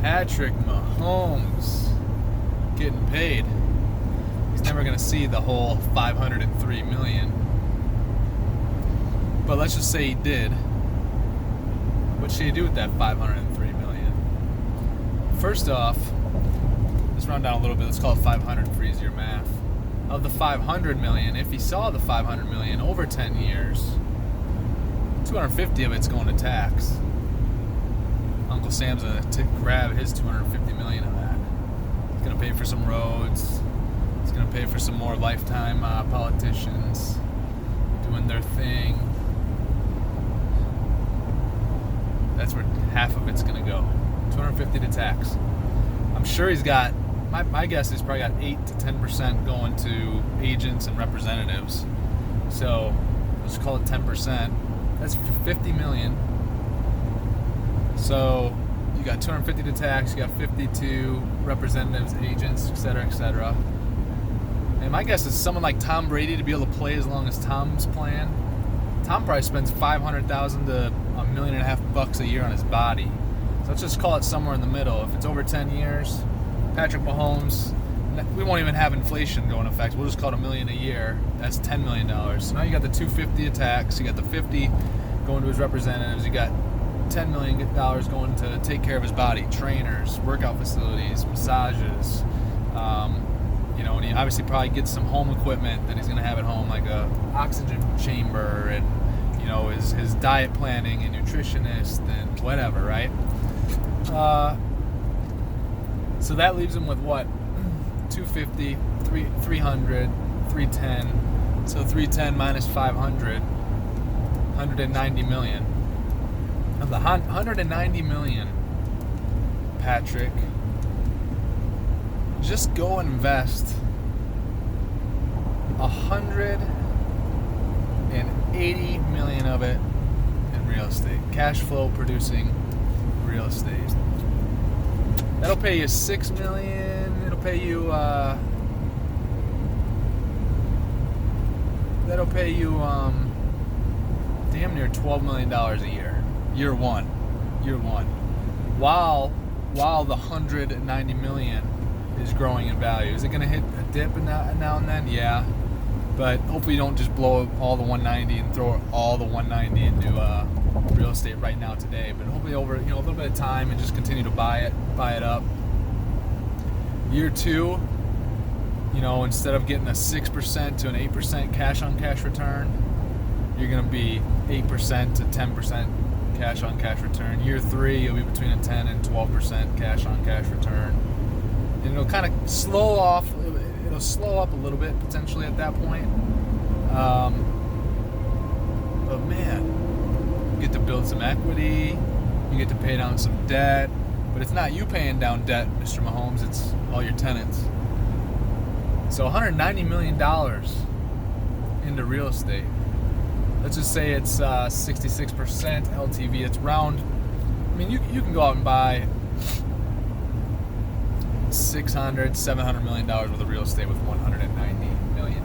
Patrick Mahomes getting paid. He's never going to see the whole $503 million. But let's just say he did. What should he do with that $503 million? First off, let's run down a little bit. Let's call it 500 for easier math. Of the $500 million, if he saw the $500 million over 10 years, 250 of it's going to tax. Uncle Sam's going to grab his $250 million of that. He's going to pay for some roads. He's going to pay for some more lifetime politicians doing their thing. That's where half of it's going to go. 250 to tax. I'm sure he's got, my guess is probably got 8 to 10% going to agents and representatives. So let's call it 10%. That's $50 million. So you got 250 to tax, you got 50 to representatives, agents, etc., etc. And my guess is someone like Tom Brady to be able to play as long as Tom's playing. Tom probably spends $500,000 to $1.5 million a year on his body. So let's just call it somewhere in the middle. If it's over 10 years, Patrick Mahomes, we won't even have inflation going into effect. We'll just call it $1 million a year. That's $10 million. So now you got the 250 to tax. You got the 50 going to his representatives. You got $10 million going to take care of his body, trainers, workout facilities, massages. And he obviously probably gets some home equipment that he's going to have at home, like a oxygen chamber and his diet planning and nutritionist and whatever, right? So that leaves him with what? 250, 300, 310. So 310 minus 500, 190 million. Of the 190 million, Patrick, just go and invest 180 million of it in real estate, cash flow producing real estate. That'll pay you $6 million. It'll pay you damn near $12 million a year. Year one. While the 190 million is growing in value. Is it going to hit a dip now and then? Yeah. But hopefully you don't just blow all the 190 and throw all the 190 into real estate right now today. But hopefully over a little bit of time and just continue to buy it up. Year two, instead of getting a 6% to an 8% cash on cash return, you're going to be 8% to 10% cash on cash return. Year three, you'll be between a 10 and 12% cash on cash return. And it'll kind of slow off. It'll slow up a little bit potentially at that point. But man, you get to build some equity. You get to pay down some debt. But it's not you paying down debt, Mr. Mahomes. It's all your tenants. So $190 million into real estate. Let's just say it's 66% LTV. It's round. I mean, you can go out and buy $600, $700 million worth of real estate with $190 million.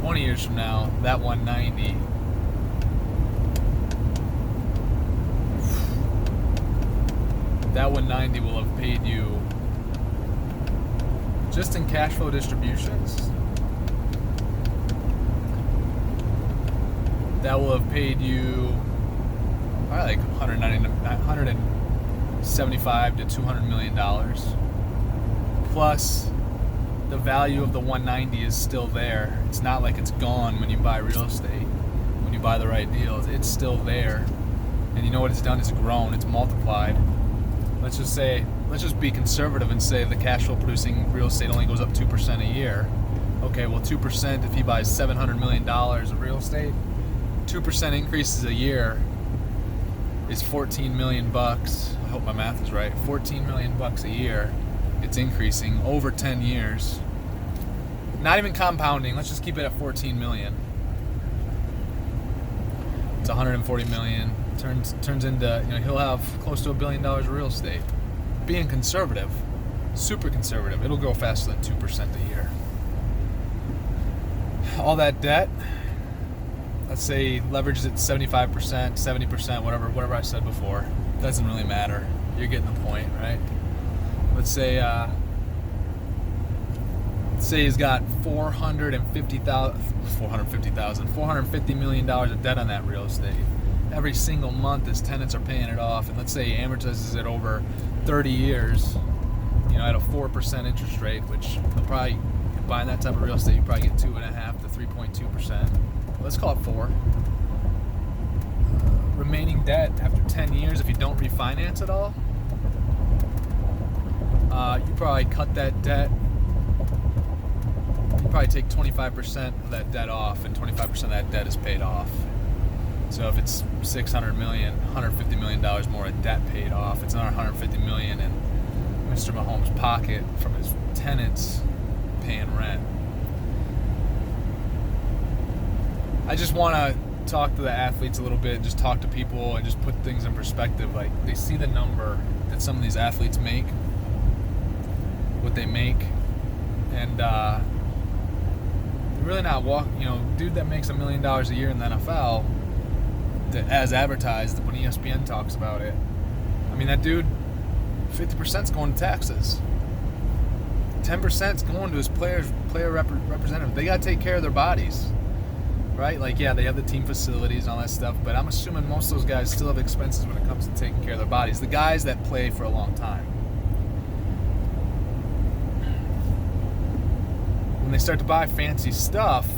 20 years from now, that 190 will have paid you, just in cash flow distributions, that will have paid you probably like $175 to $200 million. Plus, the value of the 190 is still there. It's not like it's gone when you buy real estate. When you buy the right deals, it's still there. And you know what it's done? It's grown. It's multiplied. Let's just be conservative and say the cash flow producing real estate only goes up 2% a year. Okay, well 2% if he buys $700 million of real estate, 2% increases a year is $14 million bucks. I hope my math is right. $14 million bucks a year. It's increasing over 10 years. Not even compounding. Let's just keep it at 14 million. It's 140 million. Turns into, he'll have close to $1 billion of real estate. Being conservative, super conservative. It'll grow faster than 2% a year. All that debt, let's say leverage at 75%, 70%, whatever I said before. Doesn't really matter. You're getting the point, right? Let's say he's got $450 million of debt on that real estate. Every single month his tenants are paying it off, and let's say he amortizes it over 30 years, at a 4% interest rate, which he'll probably, buying that type of real estate, you probably get 2.5 to 3.2%. Let's call it 4. Remaining debt after 10 years, if you don't refinance at all, you probably cut that debt. You probably take 25% of that debt off, and 25% of that debt is paid off. So if it's $600 million, $150 million more of debt paid off, it's another $150 million in Mr. Mahomes' pocket from his tenants paying rent. I just want to talk to the athletes a little bit, just talk to people and just put things in perspective. Like, they see the number that some of these athletes make, what they make, and they're really not dude that makes $1 million a year in the NFL, that, as advertised when ESPN talks about it, I mean, that dude, 50% is going to taxes, 10% is going to his player representative. They got to take care of their bodies, right? Like, yeah, they have the team facilities and all that stuff, but I'm assuming most of those guys still have expenses when it comes to taking care of their bodies. The guys that play for a long time, when they start to buy fancy stuff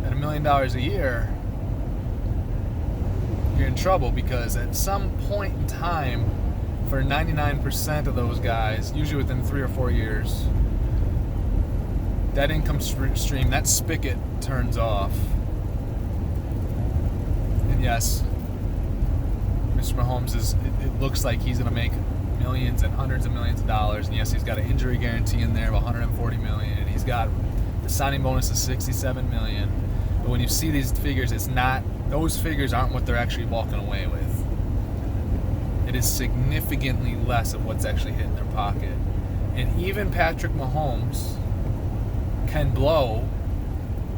at $1 million a year, you're in trouble, because at some point in time, for 99% of those guys, usually within 3 or 4 years, that income stream, that spigot turns off. And yes, Mr. Mahomes it looks like he's going to make millions and hundreds of millions of dollars. And yes, he's got an injury guarantee in there of $140 million. And he's got the signing bonus of $67 million. But when you see these figures, those figures aren't what they're actually walking away with. It is significantly less of what's actually hitting their pocket. And even Patrick Mahomes can blow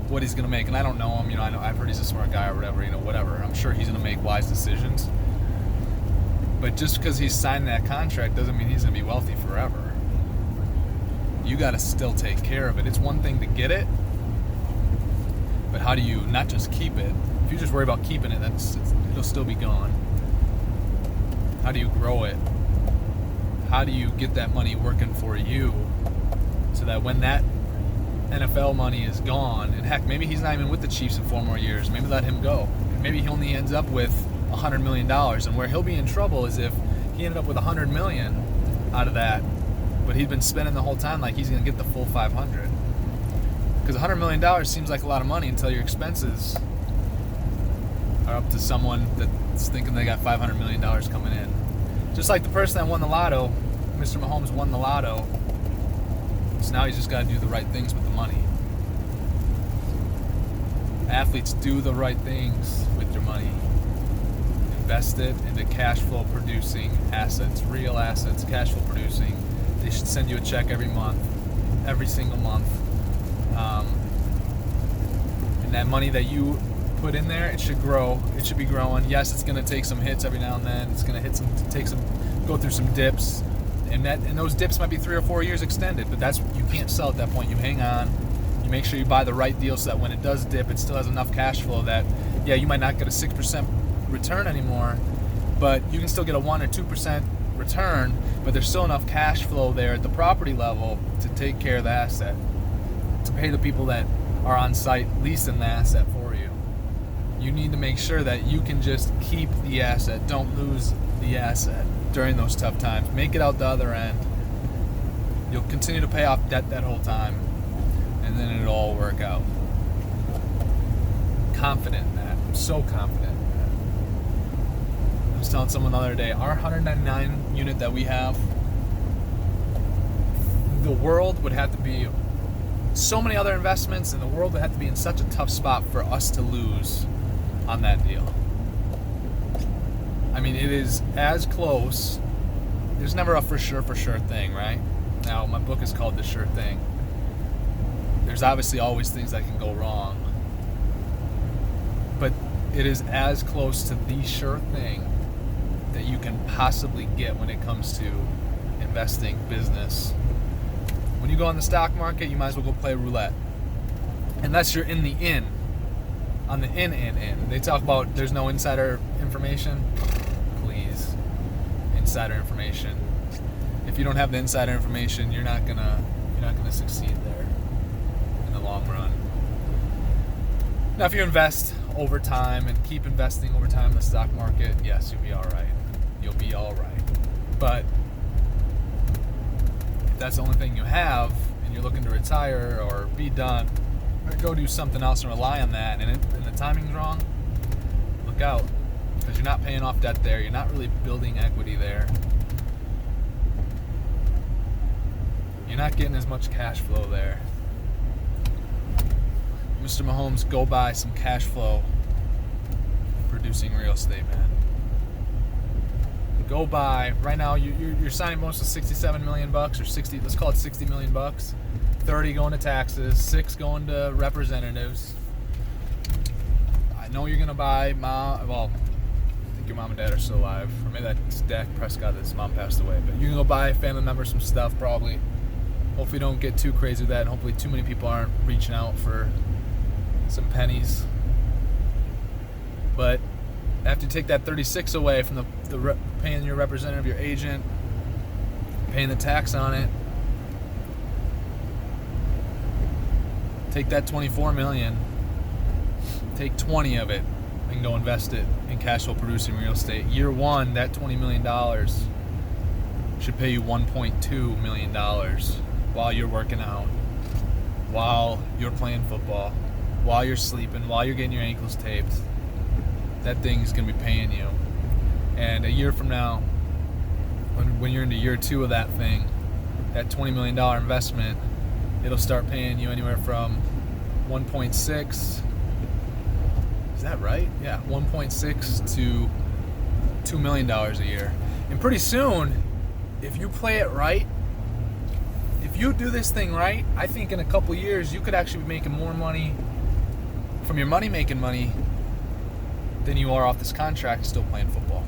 what he's going to make. And I don't know him, I've heard he's a smart guy or whatever, I'm sure he's going to make wise decisions. But just because he's signed that contract doesn't mean he's going to be wealthy forever. You got to still take care of it. It's one thing to get it, but how do you not just keep it? If you just worry about keeping it, it'll still be gone. How do you grow it? How do you get that money working for you, so that when that NFL money is gone, and heck, maybe he's not even with the Chiefs in 4 more years, maybe let him go. Maybe he only ends up with $100 million, and where he'll be in trouble is if he ended up with $100 million out of that, but he'd been spending the whole time like he's going to get the full 500. Because $100 million seems like a lot of money until your expenses are up to someone that's thinking they got $500 million coming in. Just like the person that won the lotto, Mr. Mahomes won the lotto, so now he's just got to do the right things with the money. Athletes, do the right things with your money. Invest it into cash flow producing assets, real assets, cash flow producing. They should send you a check every month, every single month. And that money that you put in there, it should grow. It should be growing. Yes, it's going to take some hits every now and then. It's going to go through some dips, and those dips might be 3 or 4 years extended. But you can't sell at that point. You hang on. You make sure you buy the right deal so that when it does dip, it still has enough cash flow that, yeah, you might not get a 6% return anymore, but you can still get a 1 or 2% return. But there's still enough cash flow there at the property level to take care of the asset, to pay the people that are on site leasing the asset for you. You need to make sure that you can just keep the asset. Don't lose the asset during those tough times. Make it out the other end. You'll continue to pay off debt that whole time, and then it'll all work out. Confident in that. I'm so confident in that. I was telling someone the other day, our 199 unit that we have, the world would have to be so many other investments, and the world would have to be in such a tough spot for us to lose on that deal. I mean, it is as close. There's never a for sure thing, right? Now, my book is called The Sure Thing. There's obviously always things that can go wrong, but it is as close to the sure thing possibly get when it comes to investing, business. When you go on the stock market, you might as well go play roulette. Unless you're in the in. On the in. They talk about there's no insider information. Please. Insider information. If you don't have the insider information, you're not gonna succeed there in the long run. Now, if you invest over time and keep investing over time in the stock market, yes, you'll be all right. You'll be all right. But if that's the only thing you have and you're looking to retire or be done or go do something else and rely on that and the timing's wrong, look out, because you're not paying off debt there. You're not really building equity there. You're not getting as much cash flow there. Mr. Mahomes, go buy some cash flow producing real estate, man. Go buy right now. You're signing most of $67 million or 60. Let's call it $60 million. 30 going to taxes, 6 going to representatives. I know you're gonna buy I think your mom and dad are still alive, or maybe that's Dak Prescott. His mom passed away, but you can go buy family members some stuff probably. Hopefully don't get too crazy with that, and hopefully too many people aren't reaching out for some pennies. But after you take that 36 away from the paying your representative, your agent, paying the tax on it, take that 24 million, take 20 of it and go invest it in cash flow producing real estate. Year one, that $20 million should pay you $1.2 million while you're working out, while you're playing football, while you're sleeping, while you're getting your ankles taped. That thing is going to be paying you. And a year from now, when you're into year 2 of that thing, that $20 million investment, it'll start paying you anywhere from 1.6, is that right? Yeah, 1.6 to $2 million a year. And pretty soon, if you play it right, if you do this thing right, I think in a couple years you could actually be making more money from your money making money than you are off this contract still playing football.